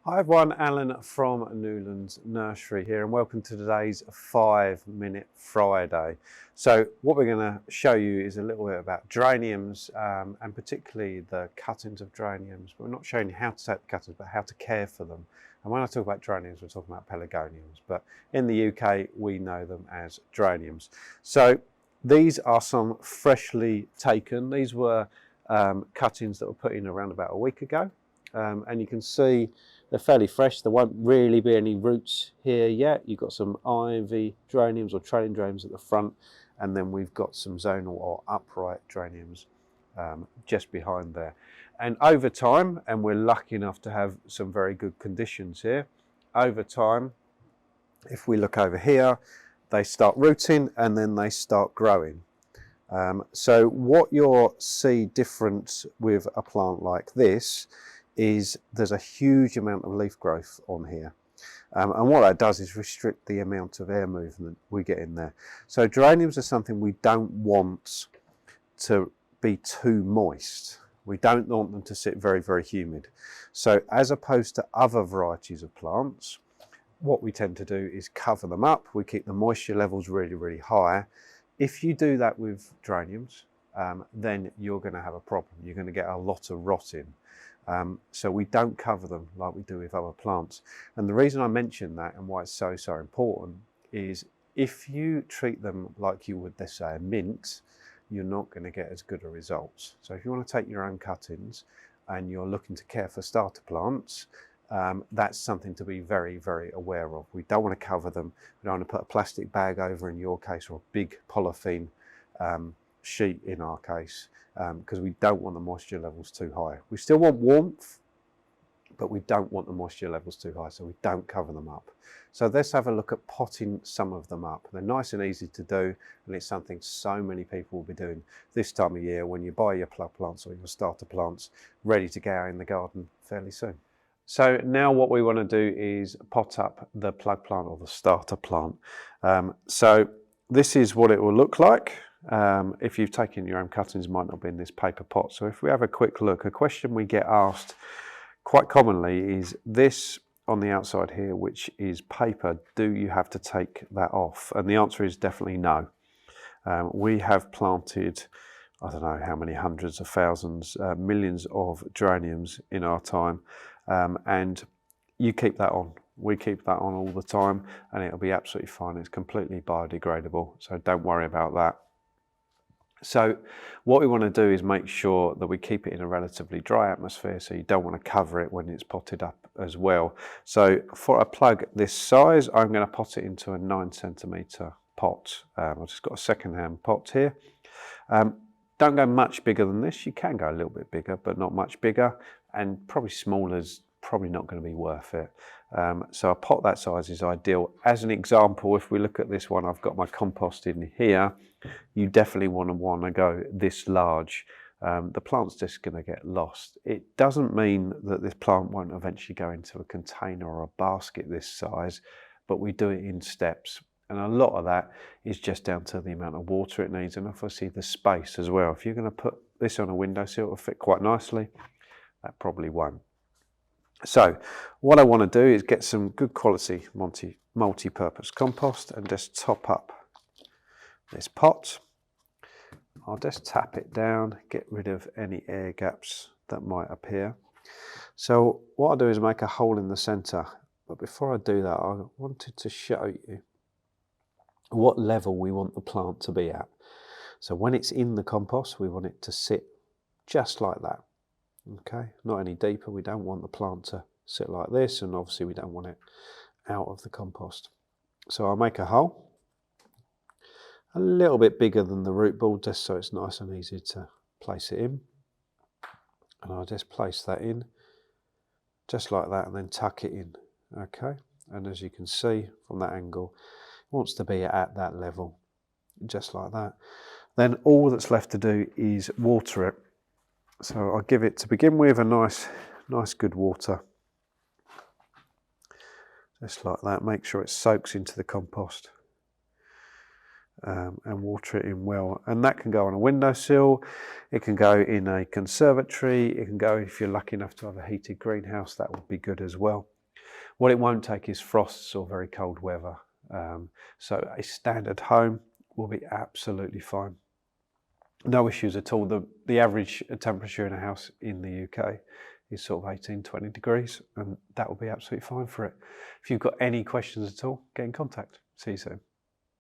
Hi everyone, Alan from Newlands Nursery here, and welcome to today's 5-minute Friday. So what we're going to show you is a little bit about geraniums, and particularly the cuttings of geraniums. We're not showing you how to take the cuttings, but how to care for them. And when I talk about geraniums, we're talking about pelargoniums, but in the UK we know them as geraniums. So these are some freshly taken. These were cuttings that were put in around about a week ago, and you can see they're fairly fresh. There won't really be any roots here yet. You've got some ivy geraniums or trailing geraniums at the front, and then we've got some zonal or upright geraniums just behind there. And over time, and we're lucky enough to have some very good conditions here, over time, if we look over here, they start rooting and then they start growing. So what you'll see different with a plant like this is there's a huge amount of leaf growth on here. And what that does is restrict the amount of air movement we get in there. So geraniums are something we don't want to be too moist. We don't want them to sit very, very humid. So as opposed to other varieties of plants, what we tend to do is cover them up. We keep the moisture levels really, really high. If you do that with geraniums, then you're going to have a problem. You're going to get a lot of rotting. So we don't cover them like we do with other plants. And the reason I mention that and why it's so important is if you treat them like you would, let's say, a mint, you're not going to get as good a results. So if you want to take your own cuttings and you're looking to care for starter plants, that's something to be very, very aware of. We don't want to cover them. We don't want to put a plastic bag over, in your case, or a big polythene sheet in our case, because we don't want the moisture levels too high. We still want warmth, but we don't want the moisture levels too high, so we don't cover them up. So let's have a look at potting some of them up. They're nice and easy to do, and it's something so many people will be doing this time of year when you buy your plug plants or your starter plants ready to go out in the garden fairly soon. So now what we want to do is pot up the plug plant or the starter plant. So this is what it will look like. If you've taken your own cuttings, it might not be in this paper pot. So if we have a quick look, a question we get asked quite commonly is this on the outside here, which is paper, do you have to take that off? And the answer is definitely no. We have planted, I don't know how many hundreds of thousands, millions of geraniums in our time, and you keep that on. We keep that on all the time and it'll be absolutely fine. It's completely biodegradable, so don't worry about that. So what we want to do is make sure that we keep it in a relatively dry atmosphere, so you don't want to cover it when it's potted up as well. So for a plug this size, I'm going to pot it into a 9cm pot. I've just got a second-hand pot here. Don't go much bigger than this. You can go a little bit bigger, but not much bigger, and probably smaller is probably not going to be worth it. So a pot that size is ideal. As an example, if we look at this one, I've got my compost in here. You definitely want to go this large. The plant's just going to get lost. It doesn't mean that this plant won't eventually go into a container or a basket this size, but we do it in steps. And a lot of that is just down to the amount of water it needs, and obviously the space as well. If you're going to put this on a windowsill, it'll fit quite nicely. That probably won't. So what I want to do is get some good quality multi-purpose compost and just top up this pot. I'll just tap it down, get rid of any air gaps that might appear. So what I'll do is make a hole in the center. But before I do that, I wanted to show you what level we want the plant to be at. So when it's in the compost, we want it to sit just like that. Okay, not any deeper. We don't want the plant to sit like this, and obviously we don't want it out of the compost. So I'll make a hole a little bit bigger than the root ball, just so it's nice and easy to place it in. And I'll just place that in just like that and then tuck it in. Okay, and as you can see from that angle, it wants to be at that level, just like that. Then all that's left to do is water it. So I'll give it, to begin with, a nice good water. Just like that. Make sure it soaks into the compost. And water it in well. And that can go on a windowsill, it can go in a conservatory, it can go, if you're lucky enough to have a heated greenhouse, that would be good as well. What it won't take is frosts or very cold weather. So a standard home will be absolutely fine. No issues at all. The average temperature in a house in the UK is sort of 18-20 degrees, and that will be absolutely fine for it. If you've got any questions at all, get in contact. See you soon.